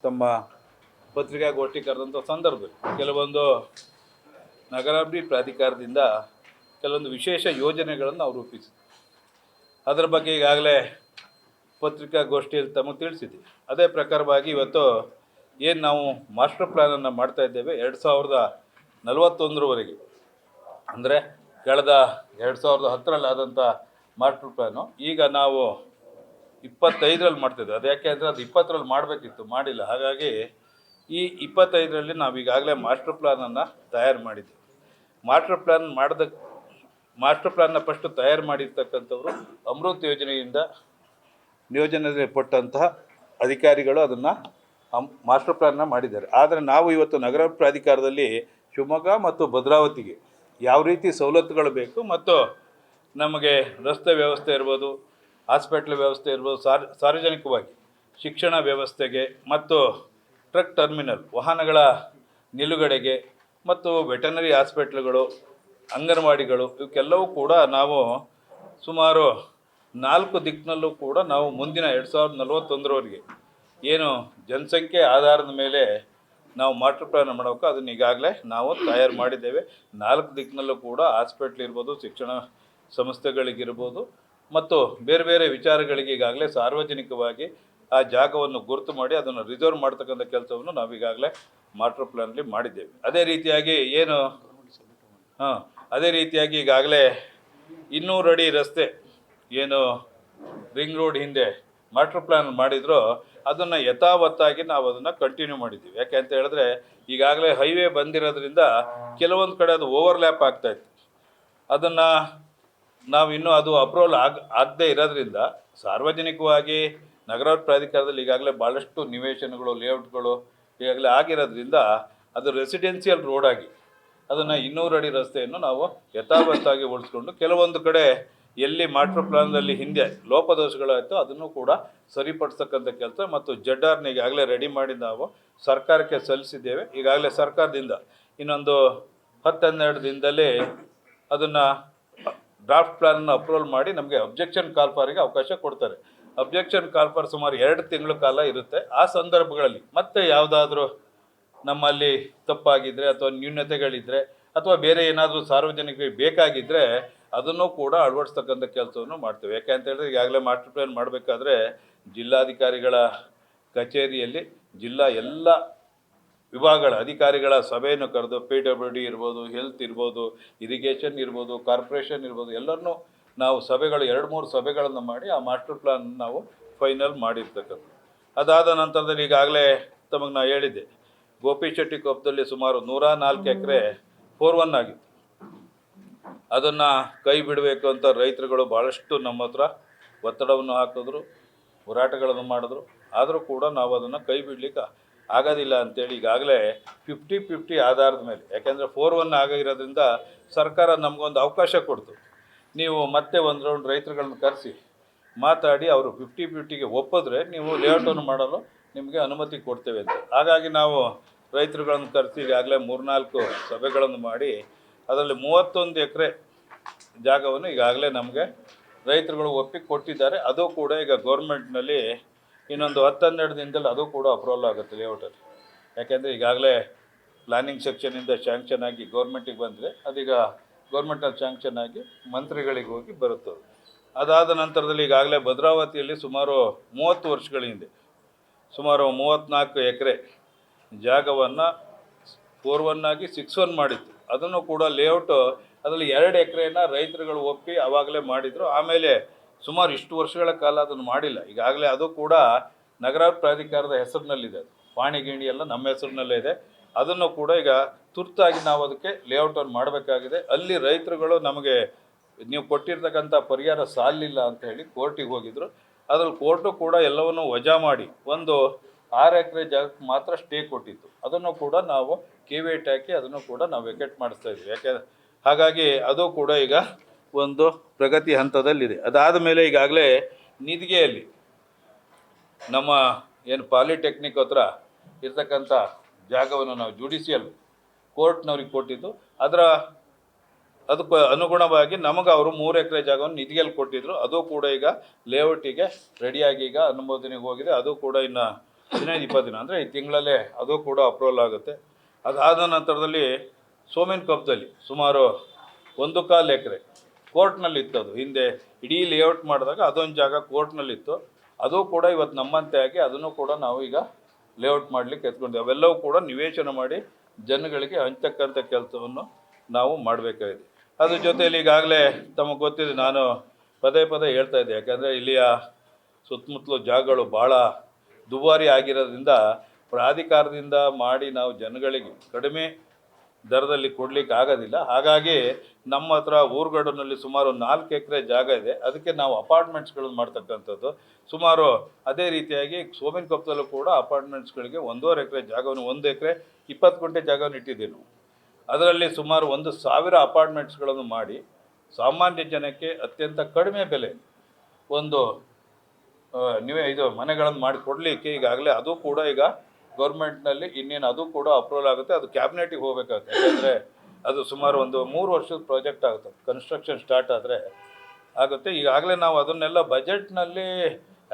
ತಮ್ಮ ಪತ್ರಿಕಾಗೋಷ್ಠಿ ಕರೆದಂಥ ಸಂದರ್ಭದಲ್ಲಿ ಕೆಲವೊಂದು ನಗರಾಭಿವೃದ್ಧಿ ಪ್ರಾಧಿಕಾರದಿಂದ ಕೆಲವೊಂದು ವಿಶೇಷ ಯೋಜನೆಗಳನ್ನು ನಾವು ರೂಪಿಸಿದ್ವಿ. ಅದರ ಬಗ್ಗೆ ಈಗಾಗಲೇ ಪತ್ರಿಕಾಗೋಷ್ಠಿಯಲ್ಲಿ ತಮಗೆ ತಿಳಿಸಿದ್ವಿ. ಅದೇ ಪ್ರಕಾರವಾಗಿ ಇವತ್ತು ಏನು ನಾವು ಮಾಸ್ಟರ್ ಪ್ಲ್ಯಾನನ್ನು ಮಾಡ್ತಾ ಇದ್ದೇವೆ 2041ರವರೆಗೆ, ಅಂದರೆ ಕಳೆದ 2010ರಲ್ಲಿ ಆದಂಥ ಮಾಸ್ಟರ್ ಪ್ಲ್ಯಾನು ಈಗ ನಾವು 25ರಲ್ಲಿ ಮಾಡ್ತಿದ್ದೆ. ಅದು ಯಾಕೆ ಅಂದರೆ ಅದು 20ರಲ್ಲಿ ಮಾಡಬೇಕಿತ್ತು, ಮಾಡಿಲ್ಲ. ಹಾಗಾಗಿ ಈ 25ರಲ್ಲಿ ನಾವು ಈಗಾಗಲೇ ಮಾಸ್ಟರ್ ಪ್ಲ್ಯಾನನ್ನು ತಯಾರು ಮಾಡಿದ್ದೀವಿ. ಮಾಸ್ಟರ್ ಪ್ಲ್ಯಾನ್ನ ಫಸ್ಟು ತಯಾರು ಮಾಡಿರ್ತಕ್ಕಂಥವ್ರು ಅಮೃತ್ ಯೋಜನೆಯಿಂದ ನಿಯೋಜನೆ ಪಟ್ಟಂತಹ ಅಧಿಕಾರಿಗಳು ಅದನ್ನು ಮಾಸ್ಟರ್ ಪ್ಲ್ಯಾನ್ನ ಮಾಡಿದ್ದಾರೆ. ಆದರೆ ನಾವು ಇವತ್ತು ನಗರ ಪ್ರಾಧಿಕಾರದಲ್ಲಿ ಶಿವಮೊಗ್ಗ ಮತ್ತು ಭದ್ರಾವತಿಗೆ ಯಾವ ರೀತಿ ಸವಲತ್ತುಗಳು ಬೇಕು ಮತ್ತು ನಮಗೆ ರಸ್ತೆ ವ್ಯವಸ್ಥೆ ಇರ್ಬೋದು, ಹಾಸ್ಪಿಟ್ಲ್ ವ್ಯವಸ್ಥೆ ಇರ್ಬೋದು, ಸಾರ್ವಜನಿಕವಾಗಿ ಶಿಕ್ಷಣ ವ್ಯವಸ್ಥೆಗೆ ಮತ್ತು ಟ್ರಕ್ ಟರ್ಮಿನಲ್ ವಾಹನಗಳ ನಿಲುಗಡೆಗೆ ಮತ್ತು ವೆಟರ್ನರಿ ಹಾಸ್ಪಿಟ್ಲ್ಗಳು, ಅಂಗನವಾಡಿಗಳು ಇವಕ್ಕೆಲ್ಲವೂ ಕೂಡ ನಾವು ಸುಮಾರು 4 ದಿಕ್ಕಿನಲ್ಲೂ ಕೂಡ ನಾವು ಮುಂದಿನ 2041ರವರೆಗೆ ಏನು ಜನಸಂಖ್ಯೆ ಆಧಾರದ ಮೇಲೆ ನಾವು ಮಾಸ್ಟರ್ ಪ್ಲ್ಯಾನ್ ಮಾಡಬೇಕು, ಅದನ್ನು ಈಗಾಗಲೇ ನಾವು ತಯಾರು ಮಾಡಿದ್ದೇವೆ. 4 ದಿಕ್ಕಿನಲ್ಲೂ ಕೂಡ ಹಾಸ್ಪಿಟ್ಲ್ ಇರ್ಬೋದು, ಶಿಕ್ಷಣ ಸಂಸ್ಥೆಗಳಿಗಿರ್ಬೋದು ಮತ್ತು ಬೇರೆ ಬೇರೆ ವಿಚಾರಗಳಿಗೆ ಈಗಾಗಲೇ ಸಾರ್ವಜನಿಕವಾಗಿ ಆ ಜಾಗವನ್ನು ಗುರುತು ಮಾಡಿ ಅದನ್ನು ರಿಸರ್ವ್ ಮಾಡ್ತಕ್ಕಂಥ ಕೆಲಸವನ್ನು ನಾವು ಈಗಾಗಲೇ ಮಾಸ್ಟರ್ ಪ್ಲ್ಯಾನಲ್ಲಿ ಮಾಡಿದ್ದೇವೆ. ಅದೇ ರೀತಿಯಾಗಿ ಈಗಾಗಲೇ 200 ಅಡಿ ರಸ್ತೆ ಏನು ರಿಂಗ್ ರೋಡ್ ಹಿಂದೆ ಮಾಸ್ಟರ್ ಪ್ಲ್ಯಾನ್ ಮಾಡಿದ್ರು ಅದನ್ನು ಯಥಾವತ್ತಾಗಿ ನಾವು ಅದನ್ನು ಕಂಟಿನ್ಯೂ ಮಾಡಿದ್ದೀವಿ. ಯಾಕೆ ಅಂತ ಹೇಳಿದ್ರೆ ಈಗಾಗಲೇ ಹೈವೇ ಬಂದಿರೋದ್ರಿಂದ ಕೆಲವೊಂದು ಕಡೆ ಅದು ಓವರ್ಲ್ಯಾಪ್ ಆಗ್ತಾಯಿತ್ತು. ಅದನ್ನು ನಾವು ಇನ್ನೂ ಅದು ಅಪ್ರೂವಲ್ ಆಗದೇ ಇರೋದ್ರಿಂದ ಸಾರ್ವಜನಿಕವಾಗಿ ನಗರ ಪ್ರಾಧಿಕಾರದಲ್ಲಿ ಈಗಾಗಲೇ ಭಾಳಷ್ಟು ನಿವೇಶನಗಳು, ಲೇಔಟ್ಗಳು ಈಗಾಗಲೇ ಆಗಿರೋದ್ರಿಂದ ಅದು ರೆಸಿಡೆನ್ಷಿಯಲ್ ರೋಡಾಗಿ ಅದನ್ನು 200 ಅಡಿ ರಸ್ತೆಯನ್ನು ನಾವು ಯಥಾವತ್ತಾಗಿ ಉಳಿಸ್ಕೊಂಡು ಕೆಲವೊಂದು ಕಡೆ ಎಲ್ಲಿ ಮಾಸ್ಟರ್ ಪ್ಲ್ಯಾನ್ದಲ್ಲಿ ಹಿಂದೆ ಲೋಪದೋಷಗಳಾಯಿತು ಅದನ್ನು ಕೂಡ ಸರಿಪಡಿಸ್ತಕ್ಕಂಥ ಕೆಲಸ ಮತ್ತು ZRನ ಈಗಾಗಲೇ ರೆಡಿ ಮಾಡಿ ನಾವು ಸರ್ಕಾರಕ್ಕೆ ಸಲ್ಲಿಸಿದ್ದೇವೆ. ಈಗಾಗಲೇ ಸರ್ಕಾರದಿಂದ ಇನ್ನೊಂದು 10-12 ದಿನದಲ್ಲಿ ಅದನ್ನು ಡ್ರಾಫ್ಟ್ ಪ್ಲ್ಯಾನನ್ನು ಅಪ್ರೂವಲ್ ಮಾಡಿ ನಮಗೆ ಅಬ್ಜೆಕ್ಷನ್ ಕಾಲ್ ಫಾರಿಗೆ ಅವಕಾಶ ಕೊಡ್ತಾರೆ. ಅಬ್ಜೆಕ್ಷನ್ ಕಾಲ್ ಫಾರ್ ಸುಮಾರು 2 ತಿಂಗಳ ಕಾಲ ಇರುತ್ತೆ. ಆ ಸಂದರ್ಭಗಳಲ್ಲಿ ಮತ್ತೆ ಯಾವುದಾದ್ರೂ ನಮ್ಮಲ್ಲಿ ತಪ್ಪಾಗಿದ್ದರೆ ಅಥವಾ ನ್ಯೂನತೆಗಳಿದ್ದರೆ ಅಥವಾ ಬೇರೆ ಏನಾದರೂ ಸಾರ್ವಜನಿಕರಿಗೆ ಬೇಕಾಗಿದ್ದರೆ ಅದನ್ನು ಕೂಡ ಅಳವಡಿಸ್ತಕ್ಕಂಥ ಕೆಲಸವನ್ನು ಮಾಡ್ತೇವೆ. ಯಾಕೆ ಅಂತ ಹೇಳಿದ್ರೆ ಈಗಾಗಲೇ ಮಾಸ್ಟರ್ ಪ್ಲ್ಯಾನ್ ಮಾಡಬೇಕಾದ್ರೆ ಜಿಲ್ಲಾಧಿಕಾರಿಗಳ ಕಚೇರಿಯಲ್ಲಿ ಜಿಲ್ಲಾ ಎಲ್ಲ ವಿಭಾಗಗಳ ಅಧಿಕಾರಿಗಳ ಸಭೆಯನ್ನು ಕರೆದು PWD ಇರ್ಬೋದು, ಹೆಲ್ತ್ ಇರ್ಬೋದು, ಇರಿಗೇಷನ್ ಇರ್ಬೋದು, ಕಾರ್ಪೊರೇಷನ್ ಇರ್ಬೋದು, ಎಲ್ಲರನ್ನೂ ನಾವು ಸಭೆಗಳು 2-3 ಸಭೆಗಳನ್ನು ಮಾಡಿ ಆ ಮಾಸ್ಟರ್ ಪ್ಲ್ಯಾನ್ ನಾವು ಫೈನಲ್ ಮಾಡಿರ್ತಕ್ಕಂಥದ್ದು. ಅದಾದ ನಂತರದಲ್ಲಿ ಈಗಾಗಲೇ ತಮಗೆ ನಾನು ಹೇಳಿದ್ದೆ, ಗೋಪಿಚೆಟ್ಟಿಕೊಪ್ಪದಲ್ಲಿ ಸುಮಾರು 104 ಎಕರೆ 4-1 ಆಗಿತ್ತು. ಅದನ್ನು ಕೈ ಬಿಡಬೇಕು ಅಂತ ರೈತರುಗಳು ಭಾಳಷ್ಟು ನಮ್ಮ ಹತ್ರ ಒತ್ತಡವನ್ನು ಹಾಕಿದ್ರು, ಹೋರಾಟಗಳನ್ನು ಮಾಡಿದ್ರು. ಆದರೂ ಕೂಡ ನಾವು ಅದನ್ನು ಕೈ ಬಿಡಲಿಕ್ಕೆ ಆಗೋದಿಲ್ಲ ಅಂಥೇಳಿ ಈಗಾಗಲೇ 50-50 ಆಧಾರದ ಮೇಲೆ, ಯಾಕೆಂದರೆ 4-1 ಆಗಿರೋದ್ರಿಂದ ಸರ್ಕಾರ ನಮಗೊಂದು ಅವಕಾಶ ಕೊಡ್ತು, ನೀವು ಮತ್ತೆ ಒಂದು ರೌಂಡ್ ರೈತರುಗಳನ್ನು ಕರೆಸಿ ಮಾತಾಡಿ ಅವರು 50-50ಗೆ ಒಪ್ಪಿದ್ರೆ ನೀವು ಲೇಔಟನ್ನು ಮಾಡಲು ನಿಮಗೆ ಅನುಮತಿ ಕೊಡ್ತೇವೆ ಅಂತ. ಹಾಗಾಗಿ ನಾವು ರೈತರುಗಳನ್ನು ಕರೆಸಿ ಈಗಾಗಲೇ 3-4 ಸಭೆಗಳನ್ನು ಮಾಡಿ ಅದರಲ್ಲಿ 31 ಎಕರೆ ಜಾಗವನ್ನು ಈಗಾಗಲೇ ನಮಗೆ ರೈತರುಗಳು ಒಪ್ಪಿಗೆ ಕೊಟ್ಟಿದ್ದಾರೆ. ಅದು ಕೂಡ ಈಗ ಗೌರ್ಮೆಂಟ್ನಲ್ಲಿ ಇನ್ನೊಂದು 10-12 ದಿನದಲ್ಲಿ ಅದು ಕೂಡ ಅಪ್ರೂವಲ್ ಆಗುತ್ತೆ ಲೇಔಟಲ್ಲಿ. ಯಾಕೆಂದರೆ ಈಗಾಗಲೇ ಪ್ಲ್ಯಾನಿಂಗ್ ಸೆಕ್ಷನಿಂದ ಶ್ಯಾಂಕ್ಷನ್ ಆಗಿ ಗೌರ್ಮೆಂಟಿಗೆ ಬಂದರೆ ಅದೀಗ ಗೌರ್ಮೆಂಟಲ್ಲಿ ಶ್ಯಾಂಕ್ಷನ್ ಆಗಿ ಮಂತ್ರಿಗಳಿಗೆ ಹೋಗಿ ಬರುತ್ತದೆ. ಅದಾದ ನಂತರದಲ್ಲಿ ಈಗಾಗಲೇ ಭದ್ರಾವತಿಯಲ್ಲಿ ಸುಮಾರು 30 ವರ್ಷಗಳ ಹಿಂದೆ ಸುಮಾರು 34 ಎಕರೆ ಜಾಗವನ್ನು 4-1 ಆಗಿ 6-1 ಮಾಡಿತ್ತು. ಅದನ್ನು ಕೂಡ ಲೇಔಟು ಅದರಲ್ಲಿ 2 ಎಕರೆನ ರೈತರುಗಳು ಒಪ್ಪಿ ಆವಾಗಲೇ ಮಾಡಿದರು. ಆಮೇಲೆ ಸುಮಾರು ಇಷ್ಟು ವರ್ಷಗಳ ಕಾಲ ಅದನ್ನು ಮಾಡಿಲ್ಲ. ಈಗಾಗಲೇ ಅದು ಕೂಡ ನಗರ ಪ್ರಾಧಿಕಾರದ ಹೆಸರಿನಲ್ಲಿದೆ, ಅದು ಪಾಣಿ ಗಿಣಿ ಎಲ್ಲ ನಮ್ಮ ಹೆಸರಿನಲ್ಲೇ ಇದೆ. ಅದನ್ನು ಕೂಡ ಈಗ ತುರ್ತಾಗಿ ನಾವು ಅದಕ್ಕೆ ಲೇಔಟನ್ನು ಮಾಡಬೇಕಾಗಿದೆ. ಅಲ್ಲಿ ರೈತರುಗಳು ನಮಗೆ ನೀವು ಕೊಟ್ಟಿರ್ತಕ್ಕಂಥ ಪರಿಹಾರ ಸಾಲಿಲ್ಲ ಅಂತ ಹೇಳಿ ಕೋರ್ಟಿಗೆ ಹೋಗಿದ್ರು. ಅದ್ರಲ್ಲಿ ಕೋರ್ಟು ಕೂಡ ಎಲ್ಲವನ್ನು ವಜಾ ಮಾಡಿ ಒಂದು 6 ಎಕರೆ ಜಾಗಕ್ಕೆ ಮಾತ್ರ ಸ್ಟೇ ಕೊಟ್ಟಿತ್ತು. ಅದನ್ನು ಕೂಡ ನಾವು ಕೇವೇಟ್ ಹಾಕಿ ಅದನ್ನು ಕೂಡ ನಾವು ವೆಕೆಟ್ ಮಾಡಿಸ್ತಾ ಇದ್ವಿ. ಹಾಗಾಗಿ ಅದು ಕೂಡ ಈಗ ಒಂದು ಪ್ರಗತಿ ಹಂತದಲ್ಲಿದೆ. ಅದಾದ ಮೇಲೆ ಈಗಾಗಲೇ ನಿಧಿಗೆಯಲ್ಲಿ ನಮ್ಮ ಏನು ಪಾಲಿಟೆಕ್ನಿಕ್ ಹತ್ರ ಇರ್ತಕ್ಕಂಥ ಜಾಗವನ್ನು ನಾವು ಜುಡಿಷಿಯಲ್ ಕೋರ್ಟ್ನವ್ರಿಗೆ ಕೊಟ್ಟಿದ್ದು, ಅದಕ್ಕೆ ಅನುಗುಣವಾಗಿ ನಮಗೆ ಅವರು 3 ಎಕರೆ ಜಾಗವನ್ನು ನಿಧಿಗೆಯಲ್ಲಿ ಕೊಟ್ಟಿದ್ದರು. ಅದು ಕೂಡ ಈಗ ಲೇಔಟಿಗೆ ರೆಡಿಯಾಗಿ ಈಗ ಅನುಮೋದನೆಗೆ ಹೋಗಿದೆ. ಅದು ಕೂಡ ಇನ್ನು 15-20 ದಿನ ಅಂದರೆ ಈ ತಿಂಗಳಲ್ಲೇ ಅದು ಕೂಡ ಅಪ್ರೂವಲ್ ಆಗುತ್ತೆ. ಅದಾದ ನಂತರದಲ್ಲಿ ಸೋಮಿನ ಕೊಪ್ಪದಲ್ಲಿ ಸುಮಾರು 1.25 ಎಕರೆ ಕೋರ್ಟ್ನಲ್ಲಿತ್ತು. ಅದು ಹಿಂದೆ ಇಡೀ ಲೇಔಟ್ ಮಾಡಿದಾಗ ಅದೊಂದು ಜಾಗ ಕೋರ್ಟ್ನಲ್ಲಿತ್ತು. ಅದು ಕೂಡ ಇವತ್ತು ನಮ್ಮಂತೆ ಆಗಿ ಅದನ್ನು ಕೂಡ ನಾವು ಈಗ ಲೇಔಟ್ ಮಾಡಲಿಕ್ಕೆ ಎತ್ಕೊಂಡಿದ್ದೀವಿ. ಅವೆಲ್ಲವೂ ಕೂಡ ನಿವೇಶನ ಮಾಡಿ ಜನಗಳಿಗೆ ಹಂಚತಕ್ಕಂಥ ಕೆಲಸವನ್ನು ನಾವು ಮಾಡಬೇಕಾಗಿದೆ. ಅದ್ರ ಜೊತೆಯಲ್ಲಿ ಈಗಾಗಲೇ ತಮಗೆ ಗೊತ್ತಿದೆ, ನಾನು ಪದೇ ಪದೇ ಹೇಳ್ತಾ ಇದ್ದೆ, ಯಾಕಂದರೆ ಇಲ್ಲಿಯ ಸುತ್ತಮುತ್ತಲು ಜಾಗಗಳು ಭಾಳ ದುಬಾರಿ ಆಗಿರೋದ್ರಿಂದ ಪ್ರಾಧಿಕಾರದಿಂದ ಮಾಡಿ ನಾವು ಜನಗಳಿಗೆ ಕಡಿಮೆ ದರದಲ್ಲಿ ಕೊಡಲಿಕ್ಕೆ ಆಗೋದಿಲ್ಲ. ಹಾಗಾಗಿ ನಮ್ಮ ಹತ್ರ ಊರುಗಡನಲ್ಲಿ ಸುಮಾರು 4 ಎಕರೆ ಜಾಗ ಇದೆ. ಅದಕ್ಕೆ ನಾವು ಅಪಾರ್ಟ್ಮೆಂಟ್ಸ್ಗಳನ್ನು ಮಾಡ್ತಕ್ಕಂಥದ್ದು. ಸುಮಾರು ಅದೇ ರೀತಿಯಾಗಿ ಸೋಮಿನ ಕೊಪ್ಪದಲ್ಲೂ ಕೂಡ ಅಪಾರ್ಟ್ಮೆಂಟ್ಸ್ಗಳಿಗೆ 1.5 ಎಕರೆ ಜಾಗವನ್ನು 1 ಎಕರೆ 20 ಗುಂಟೆ ಜಾಗವನ್ನು ಇಟ್ಟಿದ್ದೀವಿ ನಾವು. ಅದರಲ್ಲಿ ಸುಮಾರು 1,000 ಅಪಾರ್ಟ್ಮೆಂಟ್ಸ್ಗಳನ್ನು ಮಾಡಿ ಸಾಮಾನ್ಯ ಜನಕ್ಕೆ ಅತ್ಯಂತ ಕಡಿಮೆ ಬೆಲೆ ಒಂದು ಇದು ಮನೆಗಳನ್ನು ಮಾಡಿ ಕೊಡಲಿಕ್ಕೆ ಈಗಾಗಲೇ ಅದು ಕೂಡ ಈಗ ಗೌರ್ಮೆಂಟ್ನಲ್ಲಿ ಇನ್ನೇನು ಅದು ಕೂಡ ಅಪ್ರೂವಲ್ ಆಗುತ್ತೆ. ಅದು ಕ್ಯಾಬಿನೆಟಿಗೆ ಹೋಗಬೇಕಾಗುತ್ತೆ. ಯಾಕೆಂದರೆ ಅದು ಸುಮಾರು ಒಂದು 3 ವರ್ಷದ ಪ್ರಾಜೆಕ್ಟ್ ಆಗುತ್ತೆ. ಕನ್ಸ್ಟ್ರಕ್ಷನ್ ಸ್ಟಾರ್ಟ್ ಆದರೆ ಆಗುತ್ತೆ. ಈಗಾಗಲೇ ನಾವು ಅದನ್ನೆಲ್ಲ ಬಜೆಟ್ನಲ್ಲಿ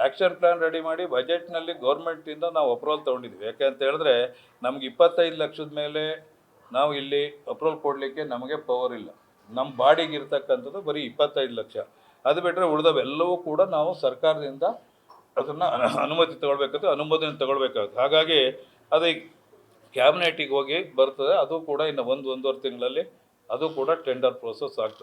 ಆ್ಯಕ್ಷನ್ ಪ್ಲ್ಯಾನ್ ರೆಡಿ ಮಾಡಿ ಬಜೆಟ್ನಲ್ಲಿ ಗೌರ್ಮೆಂಟಿಂದ ನಾವು ಅಪ್ರೂವಲ್ ತೊಗೊಂಡಿದ್ವಿ. ಯಾಕೆ ಅಂತ ಹೇಳಿದ್ರೆ ನಮ್ಗೆ 25 ಲಕ್ಷದ ಮೇಲೆ ನಾವು ಇಲ್ಲಿ ಅಪ್ರೂವಲ್ ಕೊಡಲಿಕ್ಕೆ ನಮಗೆ ಪವರ್ ಇಲ್ಲ. ನಮ್ಮ ಬಾಡಿಗೆ ಇರ್ತಕ್ಕಂಥದ್ದು ಬರೀ 25 ಲಕ್ಷ. ಅದು ಬಿಟ್ಟರೆ ಉಳಿದವೆಲ್ಲವೂ ಕೂಡ ನಾವು ಸರ್ಕಾರದಿಂದ ಅದನ್ನು ಅನುಮತಿ ತಗೊಳ್ಬೇಕಾಗುತ್ತೆ, ಅನುಮೋದನೆ ತಗೊಳ್ಬೇಕಾಗುತ್ತೆ. ಹಾಗಾಗಿ ಅದು ಈಗ ಕ್ಯಾಬಿನೆಟಿಗೆ ಹೋಗಿ ಬರ್ತದೆ. ಅದು ಕೂಡ ಇನ್ನು 1-1.5 ತಿಂಗಳಲ್ಲಿ ಅದು ಕೂಡ ಟೆಂಡರ್ ಪ್ರೋಸೆಸ್ ಆಗ್ತದೆ.